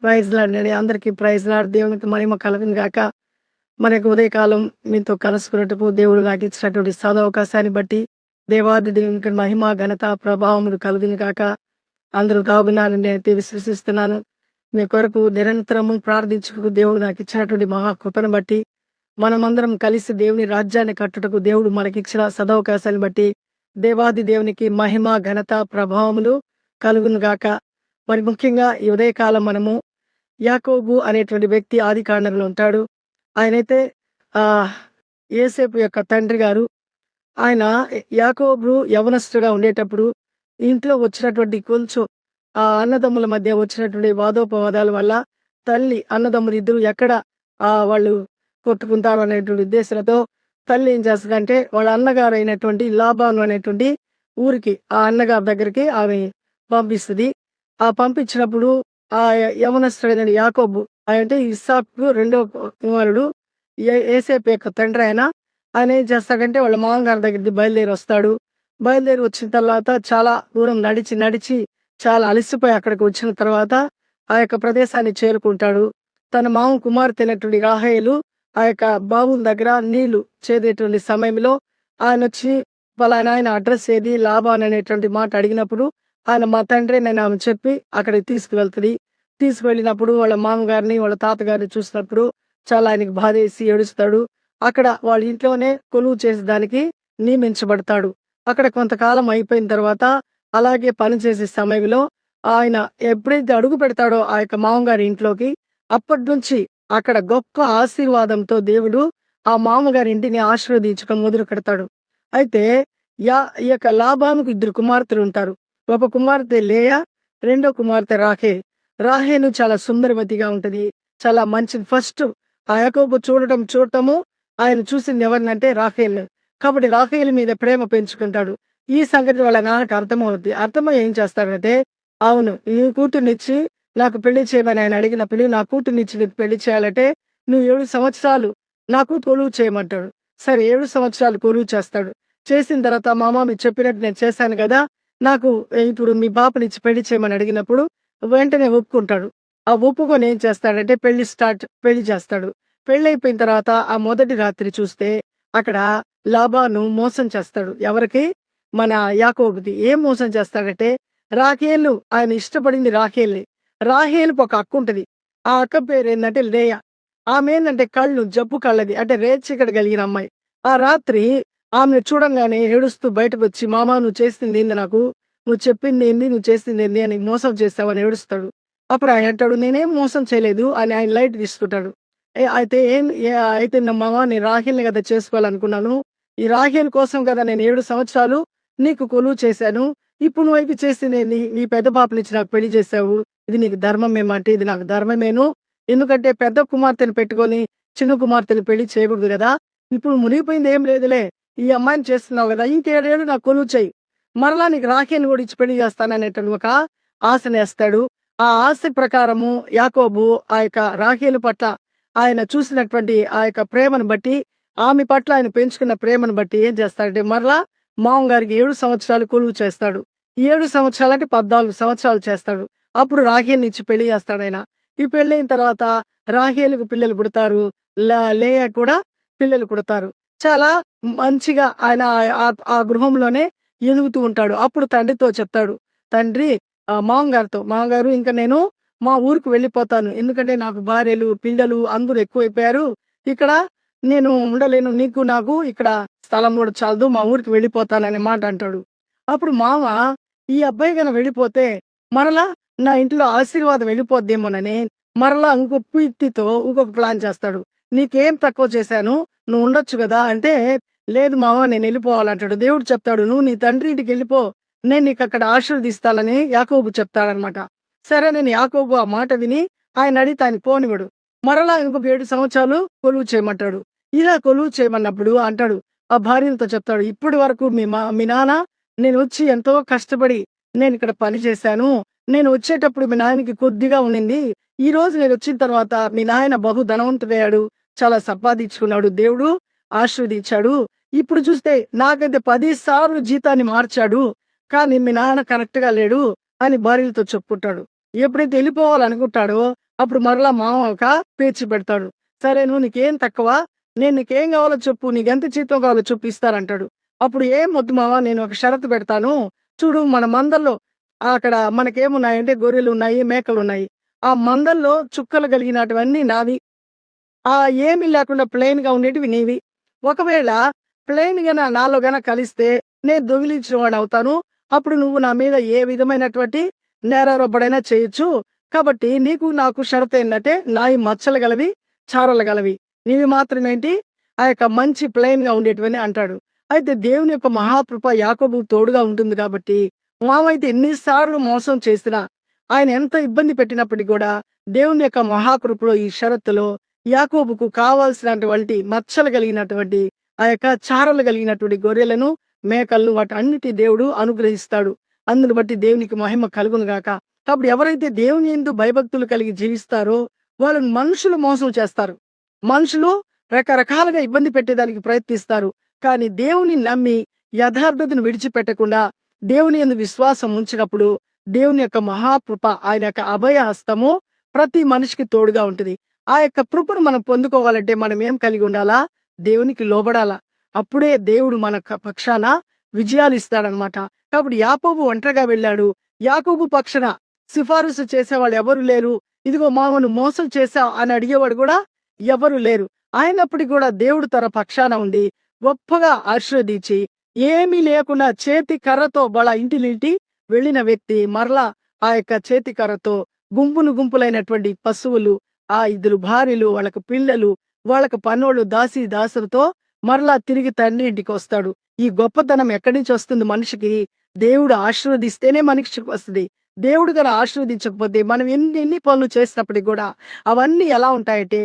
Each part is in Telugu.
ప్రైజ్ లార్డ్ అండి. అందరికీ ప్రైజ్ లార్డ్. దేవునికి మహిమ కలుగును గాక. మనకు ఉదయకాలం మీతో కలుసుకున్నట్టుకు దేవుడు నాకు ఇచ్చినటువంటి సదవకాశాన్ని బట్టి దేవాది దేవునికి మహిమ, ఘనత, ప్రభావములు కలుగును గాక. అందరూ బాగున్నారని అయితే విశ్వసిస్తున్నాను. మీ కొరకు నిరంతరము ప్రార్థించుటకు దేవుడు నాకు ఇచ్చినటువంటి మహా కృపను బట్టి మనమందరం కలిసి దేవుని రాజ్యాన్ని కట్టుటకు దేవుడు మనకిచ్చిన సదవకాశాన్ని బట్టి దేవాది దేవునికి మహిమ, ఘనత, ప్రభావములు కలుగును గాక. మరి ముఖ్యంగా ఈ ఉదయకాలం మనము యాకోబు అనేటువంటి వ్యక్తి ఆదికాండంలో ఉంటాడు. ఆయనైతే ఆహ్, యోసేపు యొక్క తండ్రి గారు. ఆయన యాకోబు యవనస్తుడుగా ఉండేటప్పుడు ఇంట్లో వచ్చినటువంటి కొంచెం అన్నదమ్ముల మధ్య వచ్చినటువంటి వాదోపవాదాల వల్ల తల్లి అన్నదమ్ములు ఇద్దరు ఎక్కడ వాళ్ళు కొట్టుకుంటారు అనేటువంటి ఉద్దేశంతో తల్లి ఏం చేస్తదంటే వాళ్ళ అన్నగారు అయినటువంటి లాబాను అనేటువంటి ఊరికి ఆ అన్నగారి దగ్గరికి ఆమె పంపిస్తది. పంపించినప్పుడు ఆ యవనస్తుడైన యాకోబు అంటే ఇస్సాకు రెండో కుమారుడు యోసేపు యొక్క తండ్రి ఆయన ఏం చేస్తాడంటే వాళ్ళ మామగారి దగ్గరికి బయలుదేరి వస్తాడు. బయలుదేరి వచ్చిన తర్వాత చాలా దూరం నడిచి నడిచి చాలా అలసిపోయి అక్కడికి వచ్చిన తర్వాత ఆ యొక్క ప్రదేశాన్ని చేరుకుంటాడు. తన మామ కుమార్తె అయినటువంటి రాహేలు ఆ యొక్క బావుల దగ్గర నీళ్లు చేదేటువంటి సమయంలో ఆయన వచ్చి పలానా ఆయన అడ్రస్ ఏది లాబాన్ అనేటువంటి మాట అడిగినప్పుడు ఆయన మా తండ్రి నేను ఆమె చెప్పి అక్కడికి తీసుకువెళ్తుంది. తీసుకువెళ్ళినప్పుడు వాళ్ళ మామగారిని వాళ్ళ తాతగారిని చూసినప్పుడు చాలా ఆయనకి బాధేసి ఏడుస్తాడు. అక్కడ వాళ్ళ ఇంట్లోనే కొలువు చేసేదానికి నియమించబడతాడు. అక్కడ కొంతకాలం అయిపోయిన తర్వాత అలాగే పనిచేసే సమయంలో ఆయన ఎప్పుడైతే అడుగు పెడతాడో ఆ యొక్క మామగారి ఇంట్లోకి అప్పటి నుంచి అక్కడ గొప్ప ఆశీర్వాదంతో దేవుడు ఆ మామగారి ఇంటిని ఆశీర్వదించడం మొదలు పెడతాడు. అయితే ఈ యొక్క లాబానుకు ఇద్దరు కుమార్తెలు ఉంటారు. ఒక కుమార్తె లేయా, రెండో కుమార్తె రాహేల్. రాహేలు చాలా సుందరవతిగా ఉంటది. చాలా మంచిది. ఫస్ట్ ఆ యాకోబు చూడటము ఆయన చూసింది ఎవరినంటే రాహేల్. కాబట్టి రాహేల్ మీద ప్రేమ పెంచుకుంటాడు. ఈ సంగతి వాళ్ళ నాన్నకు అర్థమవుద్ది. అర్థమై ఏం చేస్తాడంటే అవును ఈ కూతుర్నిచ్చి నాకు పెళ్లి చేయమని ఆయన అడిగినప్పుడు నా కూతుర్నిచ్చి నీకు పెళ్లి చేయాలంటే నువ్వు 7 సంవత్సరాలు నాకు కొలువు చేయమంటాడు. సరే 7 సంవత్సరాలు కొలువు చేస్తాడు. చేసిన తర్వాత మామ మీరు చెప్పినట్టు నేను చేశాను కదా, నాకు ఇప్పుడు మీ పాపనిచ్చి పెళ్లి చేయమని అడిగినప్పుడు వెంటనే ఒప్పుకుంటాడు. ఆ ఒప్పుకొని ఏం చేస్తాడంటే పెళ్లి చేస్తాడు. పెళ్ళైపోయిన తర్వాత ఆ మొదటి రాత్రి చూస్తే అక్కడ లాబాను మోసం చేస్తాడు. ఎవరికి? మన యాకోబుకి. ఏం మోసం చేస్తాడంటే రాహేలు ఆయన ఇష్టపడింది రాహేల్ని. రాహేలుకి ఒక అక్క ఉంటది. ఆ అక్క పేరు ఏందంటే లేయా. ఆమె ఏందంటే జబ్బు కళ్ళది. అంటే రేచీకటి కలిగిన అమ్మాయి. ఆ రాత్రి ఆమెను చూడంగానే ఏడుస్తూ బయటకొచ్చి మామ నువ్వు చేసింది ఏంది నాకు? నువ్వు చెప్పింది ఏంది? నువ్వు చేసింది ఏంది? అని మోసం చేస్తావని ఏడుస్తాడు. అప్పుడు ఆయన అంటాడు నేనేం మోసం చేయలేదు అని ఆయన లైట్ తీసుకుంటాడు. అయితే అయితే నా మామ నేను రాహేల్‌ని కదా చేసుకోవాలనుకున్నాను. ఈ రాహేల్ కోసం కదా నేను 7 సంవత్సరాలు నీకు కొలువు చేశాను. ఇప్పుడు నువ్వు చేసిందేంది? నీ పెద్ద పాపనిచ్చి నాకు పెళ్లి చేశావు. ఇది నీకు ధర్మమేమంటే ఇది నాకు ధర్మమేను. ఎందుకంటే పెద్ద కుమార్తెను పెట్టుకొని చిన్న కుమార్తెను పెళ్లి చేయకూడదు గదా! ఇప్పుడు మునిగిపోయింది ఏం లేదులే. ఈ అమ్మాయిని చేస్తున్నావు గదా! ఇంక 7 ఏళ్ళు నాకు కొలువు చెయ్యి. మరలా నీకు రాఖీని గూడా ఇచ్చి పెళ్లి చేస్తాననేటువంటి ఒక ఆశనేస్తాడు. ఆ ఆశ ప్రకారము యాకోబు ఆ యొక్క రాహేలు పట్ల ఆయన చూసినటువంటి ఆ యొక్క ప్రేమను బట్టి, ఆమె పట్ల ఆయన పెంచుకున్న ప్రేమను బట్టి ఏం చేస్తాడంటే మరలా మామగారికి 7 సంవత్సరాలు కొలువు చేస్తాడు. ఈ 7 సంవత్సరాలంటే 14 సంవత్సరాలు చేస్తాడు. అప్పుడు రాహేలునిచ్చి పెళ్లి చేస్తాడాయన. ఈ పెళ్ళైన తర్వాత రాహేలుకు పిల్లలు పుడతారు. లేయా కూడా పిల్లలు పుడతారు. చాలా మంచిగా ఆయన ఆ గృహంలోనే ఎదుగుతూ ఉంటాడు. అప్పుడు తండ్రితో చెప్తాడు. తండ్రి మామగారు ఇంక నేను మా ఊరికి వెళ్ళిపోతాను. ఎందుకంటే నాకు భార్యలు, పిల్లలు అందరూ ఎక్కువైపోయారు. ఇక్కడ నేను ఉండలేను. నీకు నాకు ఇక్కడ స్థలం కూడా చాలదు. మా ఊరికి వెళ్ళిపోతాననే మాట అంటాడు. అప్పుడు మామ ఈ అబ్బాయి గన వెళ్ళిపోతే మరలా నా ఇంట్లో ఆశీర్వాదం వెళ్ళిపోద్దేమోనని మరలా ఇంకొక ప్లాన్ చేస్తాడు. నీకేం తక్కువ చేశాను? నువ్వు ఉండొచ్చు గదా! అంటే లేదు మామ నేను వెళ్ళిపోవాలంటాడు. దేవుడు చెప్తాడు నువ్వు నీ తండ్రి ఇంటికెళ్ళిపో. నేను నీకక్కడ ఆశీర్వదిస్తానని యాకోబు చెప్తాడనమాట. సరే నేను యాకోబు ఆ మాట విని ఆయన అడిగితే ఆయన పోనివ్వడు. మరలా ఇంకొక 7 సంవత్సరాలు కొలువు చేయమంటాడు. ఇలా కొలువు చేయమన్నప్పుడు అంటాడు ఆ భార్యలతో చెప్తాడు. ఇప్పటి వరకు మీ నాన్న నేనొచ్చి ఎంతో కష్టపడి నేనిక్కడ పని చేశాను. నేను వచ్చేటప్పుడు మీ నాయనకి కొద్దిగా ఉండింది. ఈరోజు నేనొచ్చిన తర్వాత మీ నాయన బహు ధనవంతుడయ్యాడు. చాలా సంపాదించుకున్నాడు. దేవుడు ఆశీర్వదించాడు. ఇప్పుడు చూస్తే నాకైతే 10 సార్లు జీతాన్ని మార్చాడు. కానీ మీ నాన్న కరెక్ట్‌గా లేడు అని భార్యలతో చెప్పుకుంటాడు. ఎప్పుడైతే వెళ్ళిపోవాలనుకుంటాడో అప్పుడు మరలా మామ ఒక పేచి పెడతాడు. సరే నువ్వు నీకేం తక్కువ? నేను నీకేం కావాలో చెప్పు. నీకెంత జీతం కావాలో చెప్పు ఇస్తానంటాడు. అప్పుడు ఏం వద్దు మామ, నేను ఒక షరతు పెడతాను. చూడు మన మందల్లో అక్కడ మనకేమున్నాయంటే గొర్రెలున్నాయి, మేకలున్నాయి. ఆ మందల్లో చుక్కలు కలిగినటువన్నీ నావి. ఏమీ లేకుండా ప్లెయిన్‌గా ఉండేటివి నీవి. ఒకవేళ ప్లెయిన్‌గా నాలో కలిస్తే నేను దొంగిలించిన వాడినవుతాను. అప్పుడు నువ్వు నా మీద ఏ విధమైనటువంటి నేరారోపణైనా చేయొచ్చు. కాబట్టి నీకు నాకు షరతేంటంటే నాయి మచ్చలు గలవి, చారలు గలవి. నీవి మాత్రమేంటి ఆ యొక్క మంచి ప్లెయిన్‌గా ఉండేటివని అంటాడు. అయితే దేవుని యొక్క మహాకృప యాకోబుకు తోడుగా ఉంటుంది కాబట్టి మామయితే ఎన్ని సార్లు మోసం చేసినా, ఆయన ఎంత ఇబ్బంది పెట్టినప్పటికి గూడా దేవుని యొక్క మహాకృపలో ఈ షరతులో యాకోబుకు కావాల్సినటువంటి మచ్చలు కలిగినటువంటి ఆ యొక్క చారలు కలిగినటువంటి గొర్రెలను, మేకలను వాటన్నిటి దేవుడు అనుగ్రహిస్తాడు. అందును బట్టి దేవునికి మహిమ కలుగును గాక. కాబట్టి ఎవరైతే దేవుని యందు భయభక్తులు కలిగి జీవిస్తారో వాళ్ళని మనుషులు మోసం చేస్తారు. మనుషులు రకరకాలుగా ఇబ్బంది పెట్టేదానికి ప్రయత్నిస్తారు. కానీ దేవుని నమ్మి యథార్థతను విడిచిపెట్టకుండా దేవుని యందు విశ్వాసం ఉంచినప్పుడు దేవుని యొక్క మహాకృప, ఆయన యొక్క అభయ హస్తము ప్రతి మనిషికి తోడుగా ఉంటుంది. ఆ యొక్క కృపను మనం పొందుకోవాలంటే మనం ఏం కలిగి ఉండాలా? దేవునికి లోబడాలా. అప్పుడే దేవుడు మన పక్షాన విజయాలు ఇస్తాడనమాట. కాబట్టి యాకోబు ఒంటరిగా వెళ్ళాడు. యాకోబు పక్షాన సిఫారసు చేసేవాళ్ళు ఎవరు లేరు. ఇదిగో మామను మోసం చేశావు అని అడిగేవాడు కూడా ఎవరు లేరు. అయినప్పటికీ కూడా దేవుడు తన పక్షాన ఉండి గొప్పగా ఆశీర్వదించి ఏమీ లేకుండా చేతి కర్రతో ఇంటినింటి వెళ్ళిన వ్యక్తి మరలా ఆ యొక్క చేతి కర్రతో గుంపులైనటువంటి పశువులు, ఆ ఇద్దరు భార్యలు, వాళ్ళకి పిల్లలు, వాళ్ళకి పనోళ్ళు, దాసులతో మరలా తిరిగి తండ్రి ఇంటికి వస్తాడు. ఈ గొప్పతనం ఎక్కడి నుంచి వస్తుంది మనిషికి? దేవుడు ఆశీర్వదిస్తేనే మనిషికి వస్తుంది. దేవుడు గన ఆశీర్వదించకపోతే మనం ఎన్ని పనులు చేసినప్పటికి కూడా అవన్నీ ఎలా ఉంటాయంటే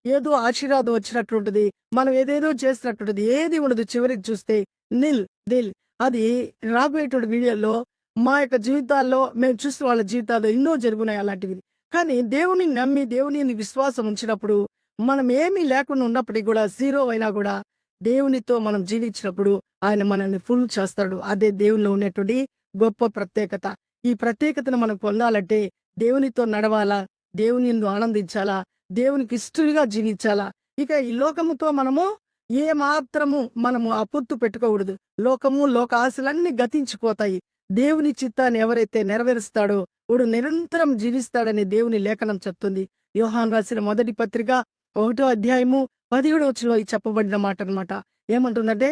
ఏదో ఆశీర్వాదం వచ్చినట్టుంటది. మనం ఏదేదో చేసినట్టుంటది. ఏది ఉండదు. చివరికి చూస్తే నిల్ దిల్. అది రాబోయేటువంటి వీడియోలో మా యొక్క జీవితాల్లో మేము చూసిన వాళ్ళ జీవితాల్లో ఎన్నో జరుగున్నాయి అలాంటివి. కానీ దేవుని నమ్మి దేవుని విశ్వాసం ఉంచినప్పుడు మనం ఏమీ లేకుండా ఉన్నప్పటికీ కూడా జీరో అయినా కూడా దేవునితో మనం జీవించినప్పుడు ఆయన మనల్ని ఫుల్ చేస్తాడు. అదే దేవునిలో ఉన్నటువంటి గొప్ప ప్రత్యేకత. ఈ ప్రత్యేకతను మనం పొందాలంటే దేవునితో నడవాలా, దేవుని యందు ఆనందించాలా, దేవునికి ఇష్టలుగా జీవించాలా. ఇక ఈ లోకముతో మనము ఏ మాత్రము మనము అపొత్తు పెట్టుకోకూడదు. లోక ఆశలన్నీ గతించిపోతాయి. దేవుని చిత్తాన్ని ఎవరైతే నెరవేరుస్తాడో వాడు నిరంతరం జీవిస్తాడని దేవుని లేఖనం చెప్తుంది. యోహాను రాసిన మొదటి పత్రిక 1వ అధ్యాయము 17వ వచనంలో చెప్పబడిన మాట అన్నమాట. ఏమంటుందంటే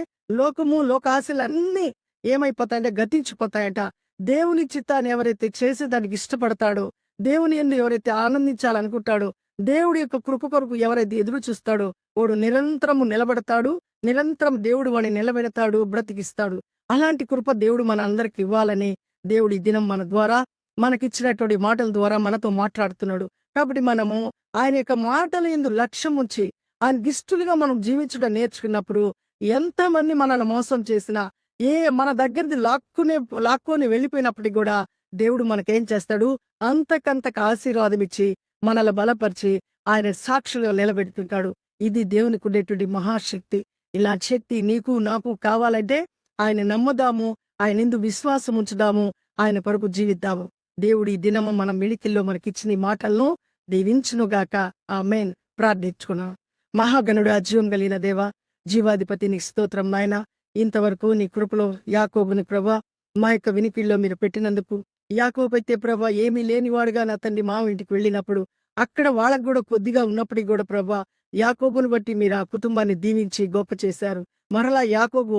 లోక ఆశలన్నీ ఏమైపోతాయంటే గతించిపోతాయంట. దేవుని చిత్తాన్ని ఎవరైతే చేసేదానికి ఇష్టపడతాడో, దేవుని యందు ఎవరైతే ఆనందించాలనుకుంటాడో, దేవుడి యొక్క కృప కొరకు ఎవరైతే ఎదురు చూస్తాడో వాడు నిరంతరము నిలబడతాడు. నిరంతరం దేవుడు వాడిని నిలబెడతాడు, బ్రతికిస్తాడు. అలాంటి కృప దేవుడు మన అందరికి ఇవ్వాలని దేవుడు ఈ దినం మన ద్వారా మనకిచ్చినటువంటి మాటల ద్వారా మనతో మాట్లాడుతున్నాడు. కాబట్టి మనము ఆయన యొక్క మాటల యందు లక్ష్యం ఉంచి ఆయనకి ఇష్టలుగా మనం జీవించడం నేర్చుకున్నప్పుడు ఎంతమంది మనల్ని మోసం చేసినా మన దగ్గరది లాక్కొని వెళ్ళిపోయినప్పటికి కూడా దేవుడు మనకేం చేస్తాడు? అంతకంతకు ఆశీర్వాదం ఇచ్చి మనల్ని బలపరిచి ఆయన సాక్షులుగా నిలబెడుతుంటాడు. ఇది దేవునికి ఉండేటువంటి మహాశక్తి. ఇలాంటి శక్తి నీకు నాకు కావాలంటే ఆయన నమ్ముదాము, ఆయన యందు విశ్వాసం ఉంచుదాము, ఆయన కొరకు జీవిద్దాము. దేవుడు ఈ దినము మన మిడికిల్లో మనకిచ్చిన ఈ మాటలను దీవించునుగాక. ఆమేన్. ప్రార్థించుకున్నాం. మహాగణుడా, జీవం కలిగిన దేవా, జీవాధిపతి నీకు స్తోత్రం నాయన. ఇంతవరకు నీ కృపలో యాకోబుని ప్రభా మా యొక్క వినికిల్లో మీరు పెట్టినందుకు, యాకోబు అయితే ప్రభా ఏమీ లేనివాడుగా నా తండ్రి మామ ఇంటికి వెళ్ళినప్పుడు అక్కడ వాళ్ళకు కూడా కొద్దిగా ఉన్నప్పటికీ కూడా ప్రభా యాకోబును బట్టి మీరు ఆ కుటుంబాన్ని దీవించి గొప్ప చేశారు. మరలా యాకోబు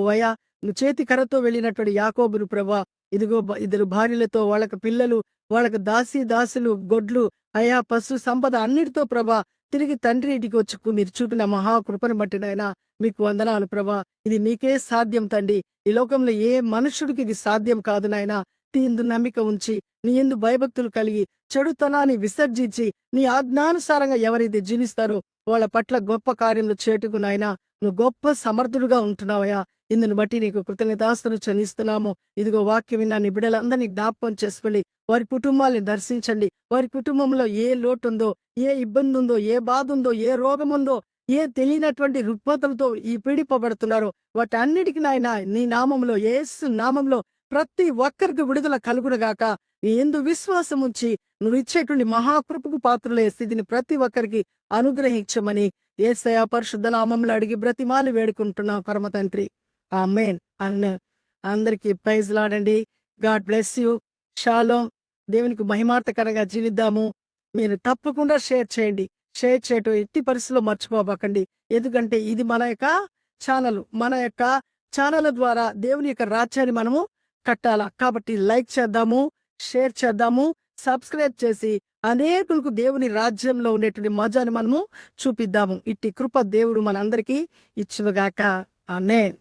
నువ్వు చేతి కర్రతో వెళ్ళినటువంటి యాకోబును ప్రభా ఇదిగో ఇద్దరు భార్యలతో, వాళ్ళకి పిల్లలు, వాళ్ళకి దాసులు, గొడ్లు, పశు సంపద అన్నిటితో ప్రభా తిరిగి తండ్రి ఇంటికి వచ్చుకు మీరు చూపిన మహాకృపను బట్టి నాయనా మీకు వందనాలు ప్రభా. ఇది మీకే సాధ్యం తండ్రి. ఈ లోకంలో ఏ మనుషుడికి ఇది సాధ్యం కాదు నాయనా. నీ యందు నమ్మిక ఉంచి, నీ యందు భయభక్తులు కలిగి, చెడుతనాన్ని విసర్జించి, నీ ఆజ్ఞానుసారంగా ఎవరైతే జీవిస్తారో వాళ్ళ పట్ల గొప్ప కార్యములు చేటుకు నాయనా నువ్వు గొప్ప సమర్థుడుగా ఉంటున్నావయ్యా. ఇందును బట్టి నీకు కృతజ్ఞతాస్తులు చెల్లిస్తున్నాము. ఇదిగో వాక్యం విన్న నీ బిడ్డలందరినీ జ్ఞాపకం చేసుకొని వారి కుటుంబాలను దర్శించండి. వారి కుటుంబంలో ఏ లోటు ఉందో, ఏ ఇబ్బంది ఉందో, ఏ బాధ ఉందో, ఏ రోగం ఉందో, ఏ తెలియనటువంటి రుగ్మతలతో ఈ పీడిపబడుతున్నారో వాటన్నిటికీ నాయన నీ నామంలో, యేసు నామంలో ప్రతి ఒక్కరికి విడుదల కలుగునుగాక. నీ యందు విశ్వాసం ఉంచి నువ్వు ఇచ్చేటువంటి మహాకృపకు పాత్రులే స్థితిని ప్రతి ఒక్కరికి అనుగ్రహించమని యేసయ్య పరిశుద్ధ నామములో అడిగి బ్రతిమాలి వేడుకుంటున్నా పరమ తండ్రి. ఆమేన్. అందరికీ ప్రైజ్ లాడండి. God bless you. షాలోమ్. దేవునికి మహిమార్థకరంగా జీవిద్దాము. మీరు తప్పకుండా షేర్ చేయండి. షేర్ చేయటం ఎట్టి పరిస్థితుల్లో మర్చిపోబాకండి. ఎందుకంటే ఇది మన యొక్క ఛానల్ ద్వారా దేవుని యొక్క రాజ్యాన్ని మనము కట్టాలా. కాబట్టి లైక్ చేద్దాము, షేర్ చేద్దాము, సబ్స్క్రైబ్ చేసి అనేకులకు దేవుని రాజ్యంలో ఉండేటువంటి మజాని మనము చూపిద్దాము. ఇట్టి కృప దేవుడు మనందరికీ ఇచ్చునుగాక. ఆమేన్.